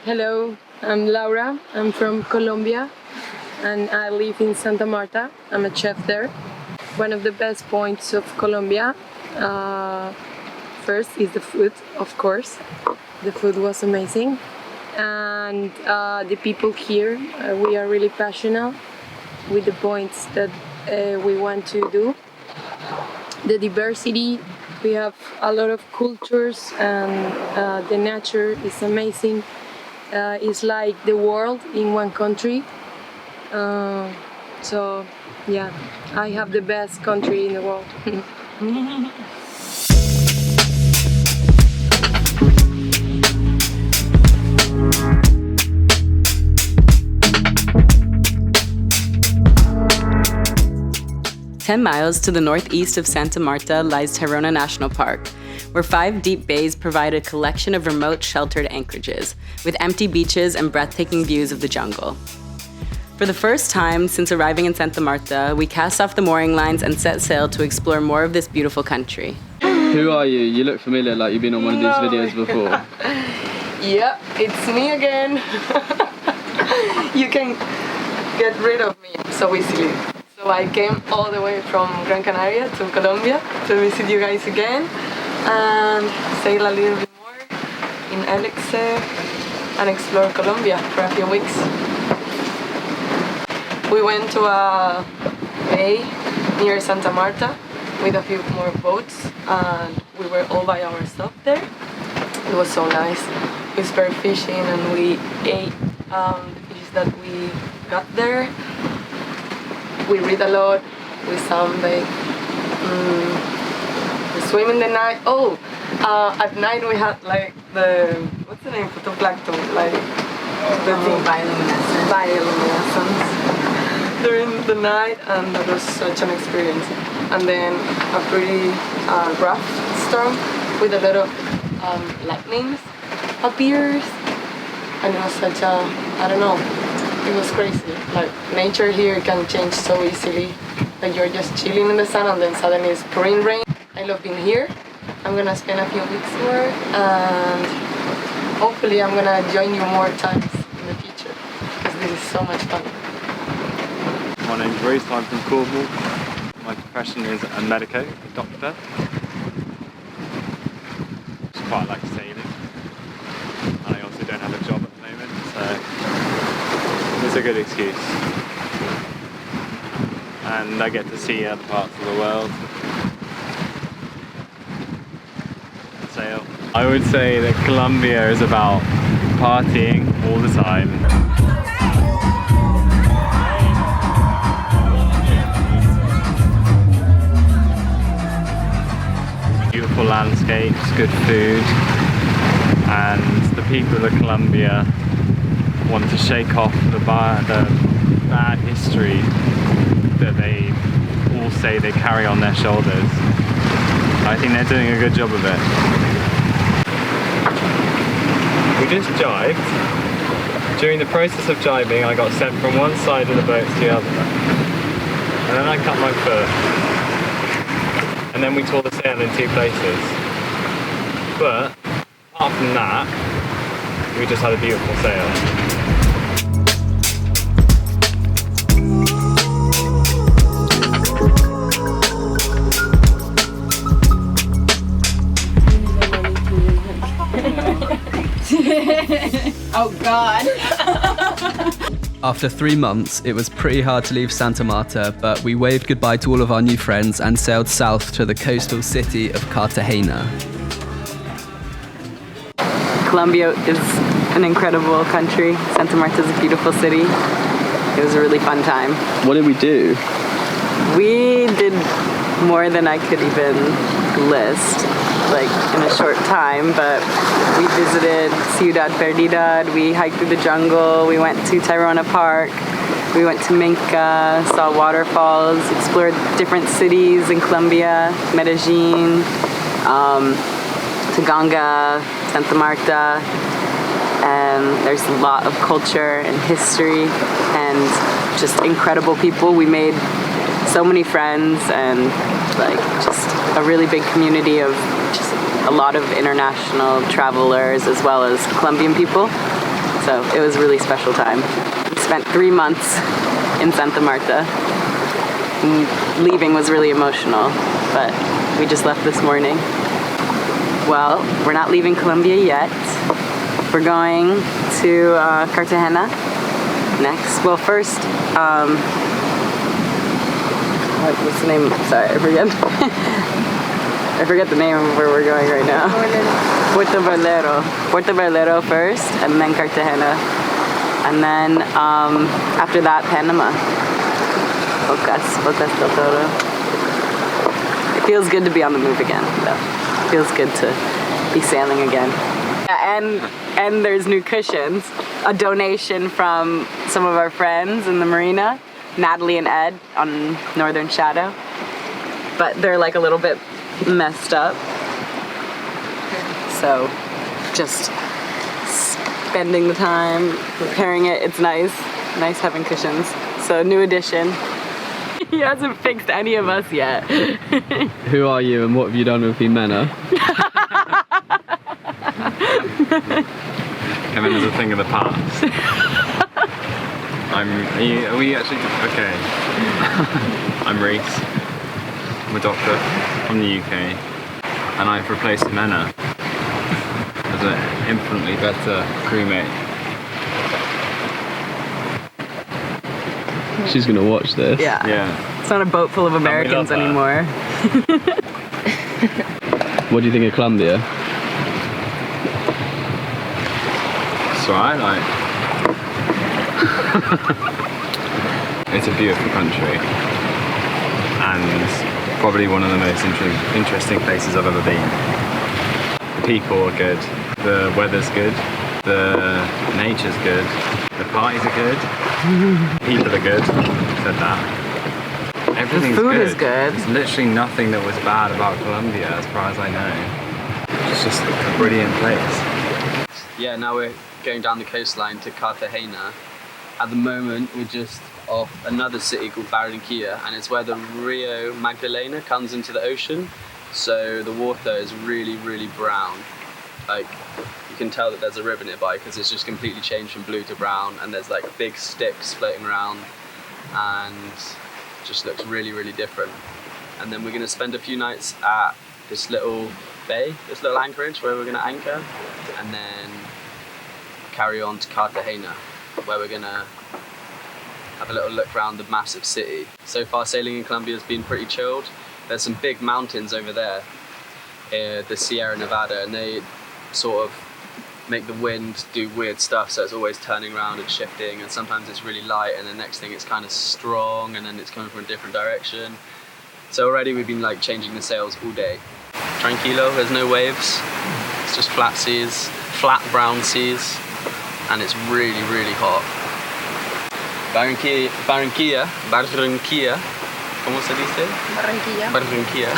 Hello, I'm Laura. I'm from Colombia and I live in Santa Marta. I'm a chef there. One of the best points of Colombia, first is the food, of course. The food was amazing. And the people here, we are really passionate with the points that we want to do. The diversity, we have a lot of cultures and the nature is amazing. It's like the world in one country. So yeah, I have the best country in the world. 10 miles to the northeast of Santa Marta lies Tayrona National Park, where 5 deep bays provide a collection of remote sheltered anchorages, with empty beaches and breathtaking views of the jungle. For the first time since arriving in Santa Marta, we cast off the mooring lines and set sail to explore more of this beautiful country. Who are you? You look familiar, like you've been on one of these videos before. Yep, it's me again. You can get rid of me so easily. So I came all the way from Gran Canaria to Colombia to visit you guys again and sail a little bit more in Elixir and explore Colombia for a few weeks. We went to a bay near Santa Marta with a few more boats and we were all by ourselves there. It was so nice. We started fishing and we ate the fish that we got there. We read a lot, we sunbathe, we swim in the night. Oh, at night we had like the, what's the name, photoplankton, like the thing, bioluminescence during the night, and that was such an experience. And then a pretty rough storm with a lot of lightnings appears, and it was such a, I don't know, it was crazy. Like nature here can change so easily. Like you're just chilling in the sun and then suddenly it's pouring rain. I love being here. I'm gonna spend a few weeks more and hopefully I'm gonna join you more times in the future because this is so much fun. My name's Reese, I'm from Cornwall. My profession is a medico, a doctor. Just quite like sailing. And I also don't have a job at the moment, so it's a good excuse. And I get to see other parts of the world. And sail. I would say that Colombia is about partying all the time. Beautiful landscapes, good food, and the people of Colombia want to shake off the bad history that they all say they carry on their shoulders. I think they're doing a good job of it. We just jibed. During the process of jibing, I got sent from one side of the boat to the other. And then I cut my foot. And then we tore the sail in 2 places. But apart from that, we just had a beautiful sail. Oh God. After 3 months, it was pretty hard to leave Santa Marta, but we waved goodbye to all of our new friends and sailed south to the coastal city of Cartagena. Colombia is an incredible country. Santa Marta is a beautiful city. It was a really fun time. What did we do? We did more than I could even list, like in a short time, but we visited Ciudad Perdida, we hiked through the jungle, we went to Tayrona Park, we went to Minca, saw waterfalls, explored different cities in Colombia, Medellin, Taganga, Santa Marta, and there's a lot of culture and history and just incredible people. We made so many friends and like just a really big community of just a lot of international travelers as well as Colombian people. So it was a really special time. We spent 3 months in Santa Marta. Leaving was really emotional, but we just left this morning. Well, we're not leaving Colombia yet. We're going to Cartagena next. Well, first, what's the name? Sorry, I forget. I forget the name of where we're going right now. Puerto Valero first, and then Cartagena. And then after that, Panama. Bocas del Toro. It feels good to be on the move again, though. It feels good to be sailing again. Yeah, and there's new cushions. A donation from some of our friends in the marina, Natalie and Ed on Northern Shadow. But they're like a little bit messed up. So just spending the time repairing it. It's nice having cushions. So new addition. He hasn't fixed any of us yet. Who are you and what have you done with Jimena? Kevin is a thing of the past. Are we actually, okay. I'm Reese. I'm a doctor from the UK, and I've replaced Jimena as an infinitely better crewmate. She's gonna watch this. Yeah. It's not a boat full of Americans anymore. What do you think of Colombia? It's alright, like. It's a beautiful country, and probably one of the most interesting places I've ever been. The people are good, the weather's good, the nature's good, the parties are good, people are good, said that. Everything's the food good. is good. There's literally nothing that was bad about Colombia as far as I know. It's just a brilliant place. Yeah, now we're going down the coastline to Cartagena. At the moment, we're just off another city called Barranquilla, and it's where the Rio Magdalena comes into the ocean. So the water is really, really brown. Like, you can tell that there's a river nearby because it's just completely changed from blue to brown, and there's like big sticks floating around, and it just looks really, really different. And then we're going to spend a few nights at this little bay, this little anchorage where we're going to anchor, and then carry on to Cartagena, where we're going to have a little look around the massive city. So far sailing in Colombia has been pretty chilled. There's some big mountains over there, the Sierra Nevada, and they sort of make the wind do weird stuff, so it's always turning around and shifting, and sometimes it's really light and the next thing it's kind of strong and then it's coming from a different direction. So already we've been like changing the sails all day. Tranquilo, there's no waves, it's just flat seas, flat brown seas, and it's really, really hot. Barranquilla, ¿cómo se dice? Barranquilla.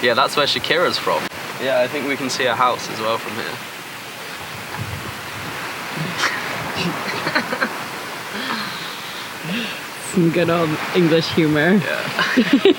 Yeah, that's where Shakira's from. Yeah, I think we can see a house as well from here. Some good old English humor. Yeah.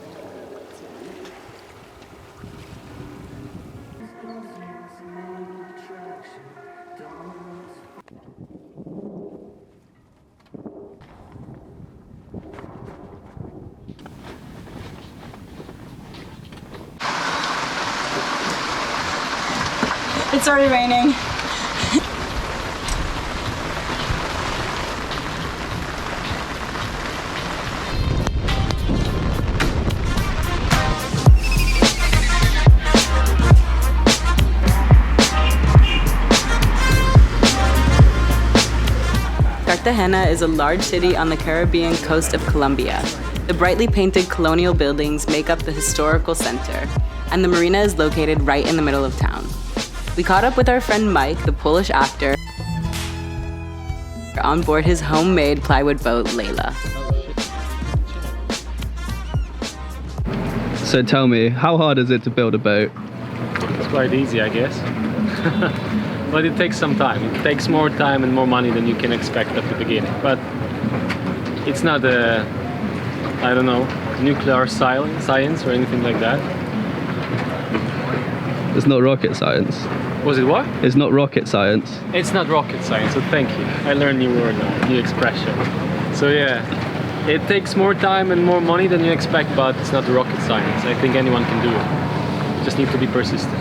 It's already raining. Cartagena is a large city on the Caribbean coast of Colombia. The brightly painted colonial buildings make up the historical center, and the marina is located right in the middle of town. We caught up with our friend Mike, the Polish actor, on board his homemade plywood boat, Layla. So tell me, how hard is it to build a boat? It's quite easy, I guess. But it takes some time. It takes more time and more money than you can expect at the beginning. But it's not a, I don't know, nuclear science or anything like that. It's not rocket science. Was it what? It's not rocket science. It's not rocket science, so thank you. I learned new word now, new expression. So yeah, it takes more time and more money than you expect, but it's not rocket science. I think anyone can do it. Just need to be persistent.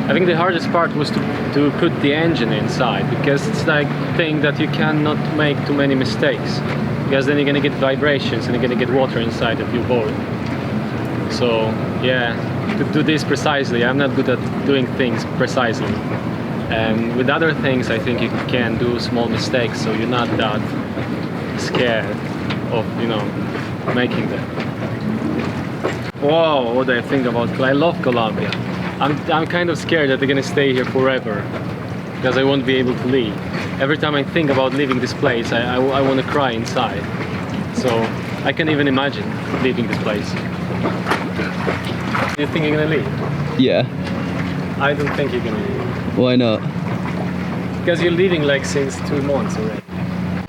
I think the hardest part was to put the engine inside, because it's like a thing that you cannot make too many mistakes, because then you're gonna get vibrations and you're gonna get water inside of your board. So yeah, to do this precisely, I'm not good at doing things precisely. And with other things, I think you can do small mistakes, so you're not that scared of, you know, making them. Whoa, what do I think about? I love Colombia. I'm kind of scared that they're gonna stay here forever, because I won't be able to leave. Every time I think about leaving this place, I want to cry inside. So I can't even imagine leaving this place. Do you think you're gonna leave? Yeah. I don't think you're gonna leave. Why not? Because you're leaving like since 2 months already.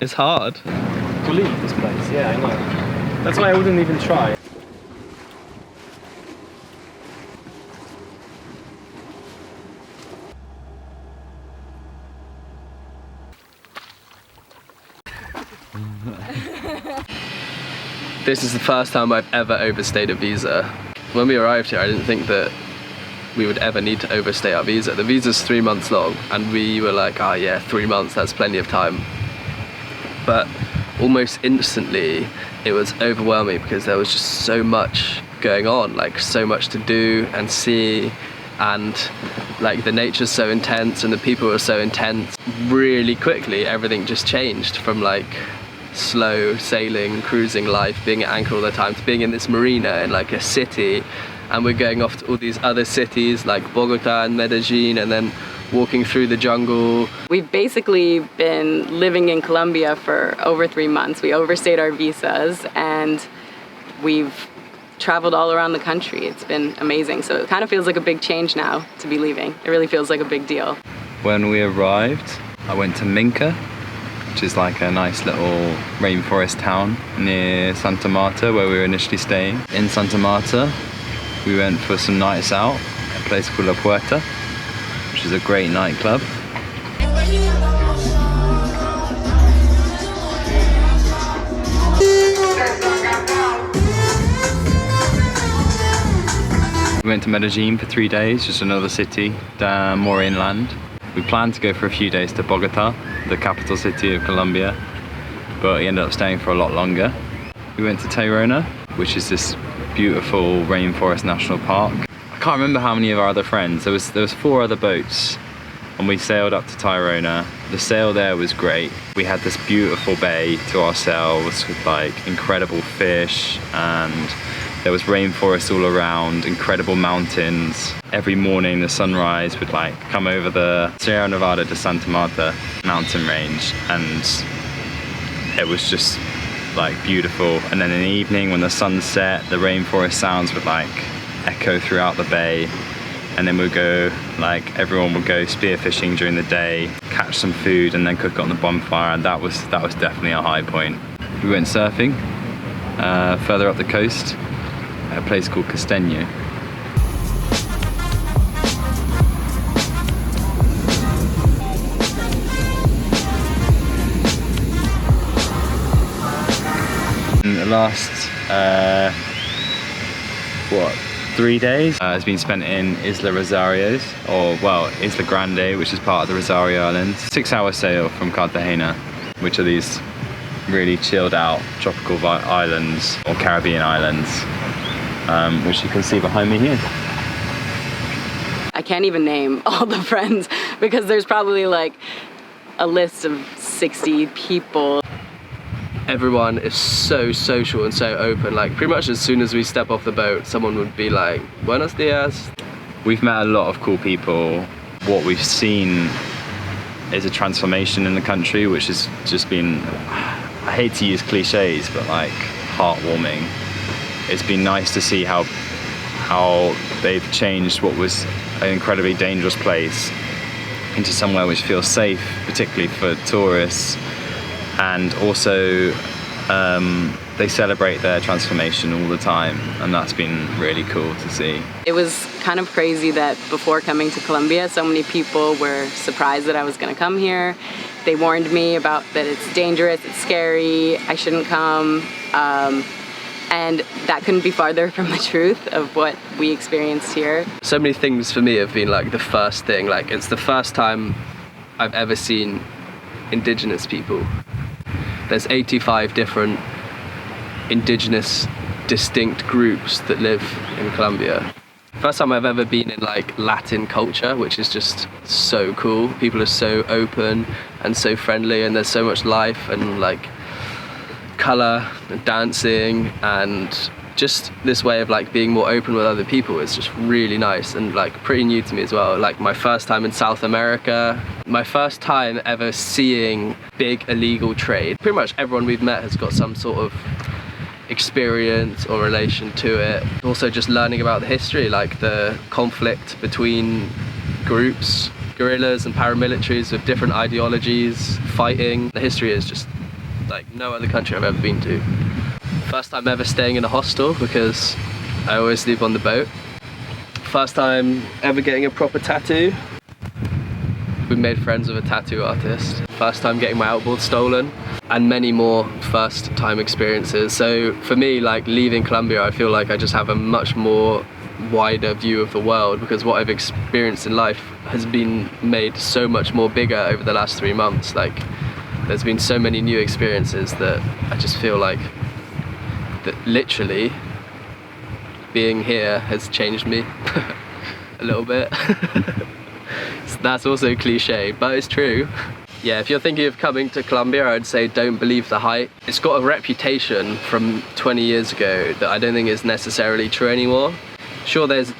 It's hard. To leave this place, yeah, I know. That's why I wouldn't even try. This is the first time I've ever overstayed a visa. When we arrived here, I didn't think that we would ever need to overstay our visa. The visa's 3 months long, and we were like, oh yeah, 3 months, that's plenty of time. But almost instantly, it was overwhelming because there was just so much going on, like so much to do and see, and like the nature's so intense and the people are so intense. Really quickly, everything just changed from like slow sailing, cruising life, being at anchor all the time, to being in this marina in like a city, and we're going off to all these other cities like Bogota and Medellin, and then walking through the jungle. We've basically been living in Colombia for over 3 months. We overstayed our visas and we've traveled all around the country. It's been amazing. So it kind of feels like a big change now to be leaving. It really feels like a big deal. When we arrived, I went to Minca, which is like a nice little rainforest town near Santa Marta, where we were initially staying. In Santa Marta, we went for some nights out, a place called La Puerta, which is a great nightclub. We went to Medellin for 3 days, just another city, more inland. We planned to go for a few days to Bogota, the capital city of Colombia, but we ended up staying for a lot longer. We went to Tayrona, which is this beautiful rainforest national park. I can't remember how many of our other friends. There was 4 other boats, and we sailed up to Tayrona. The sail there was great. We had this beautiful bay to ourselves with like incredible fish, and there was rainforest all around, incredible mountains. Every morning the sunrise would like come over the Sierra Nevada de Santa Marta mountain range, and it was just like beautiful. And then in the evening when the sun set, the rainforest sounds would like echo throughout the bay. And then we'd go, like everyone would go spearfishing during the day, catch some food and then cook it on the bonfire, and that was definitely a high point. We went surfing further up the coast at a place called Costeño. In the last 3 days has been spent in Islas Rosarios, or well, Isla Grande, which is part of the Rosario Islands. 6-hour sail from Cartagena, which are these really chilled out tropical islands, or Caribbean islands, which you can see behind me here. I can't even name all the friends because there's probably like a list of 60 people. Everyone is so social and so open. Like pretty much as soon as we step off the boat, someone would be like, "Buenos dias." We've met a lot of cool people. What we've seen is a transformation in the country, which has just been, I hate to use cliches, but like heartwarming. It's been nice to see how they've changed what was an incredibly dangerous place into somewhere which feels safe, particularly for tourists, and also they celebrate their transformation all the time, and that's been really cool to see. It was kind of crazy that before coming to Colombia, so many people were surprised that I was gonna come here. They warned me about that it's dangerous, it's scary, I shouldn't come. And that couldn't be farther from the truth of what we experienced here. So many things for me have been like the first thing, like it's the first time I've ever seen indigenous people. There's 85 different indigenous distinct groups that live in Colombia. First time I've ever been in like Latin culture, which is just so cool. People are so open and so friendly, and there's so much life and like colour and dancing, and just this way of like being more open with other people is just really nice and like pretty new to me as well. Like my first time in South America, my first time ever seeing big illegal trade. Pretty much everyone we've met has got some sort of experience or relation to it. Also just learning about the history, like the conflict between groups, guerrillas and paramilitaries with different ideologies fighting. The history is just like no other country I've ever been to. First time ever staying in a hostel because I always sleep on the boat. First time ever getting a proper tattoo. We made friends with a tattoo artist. First time getting my outboard stolen, and many more first time experiences. So for me, like leaving Colombia, I feel like I just have a much more wider view of the world, because what I've experienced in life has been made so much more bigger over the last 3 months. Like there's been so many new experiences that I just feel like that literally being here has changed me a little bit. So that's also cliche, but it's true. Yeah, if you're thinking of coming to Colombia, I'd say don't believe the hype. It's got a reputation from 20 years ago that I don't think is necessarily true anymore. Sure, there's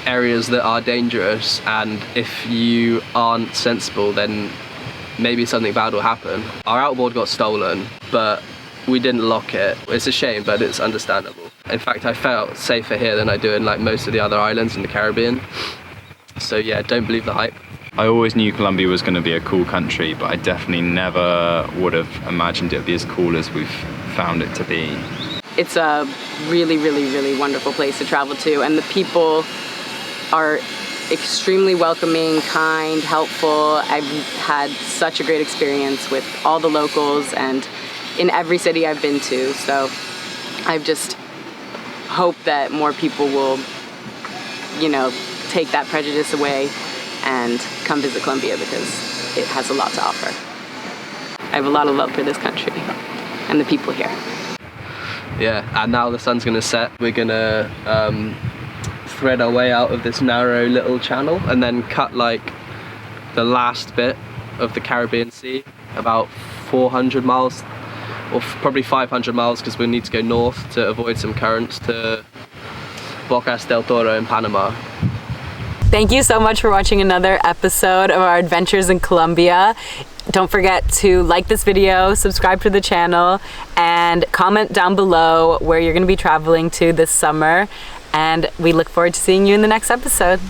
areas that are dangerous, and if you aren't sensible, then maybe something bad will happen. Our outboard got stolen, but we didn't lock it. It's a shame, but it's understandable. In fact, I felt safer here than I do in like most of the other islands in the Caribbean. So yeah, don't believe the hype. I always knew Colombia was going to be a cool country, but I definitely never would have imagined it would be as cool as we've found it to be. It's a really, really, really wonderful place to travel to, and the people are extremely welcoming, kind, helpful. I've had such a great experience with all the locals and in every city I've been to. So I've just hope that more people will, you know, take that prejudice away and come visit Colombia, because it has a lot to offer. I have a lot of love for this country and the people here. Yeah, and now the sun's gonna set. We're gonna thread our way out of this narrow little channel and then cut like the last bit of the Caribbean Sea, about 400 miles or probably 500 miles, because we need to go north to avoid some currents, to Bocas del Toro in Panama. Thank you so much for watching another episode of our adventures in Colombia. Don't forget to like this video, subscribe to the channel, and comment down below where you're going to be traveling to this summer. And we look forward to seeing you in the next episode.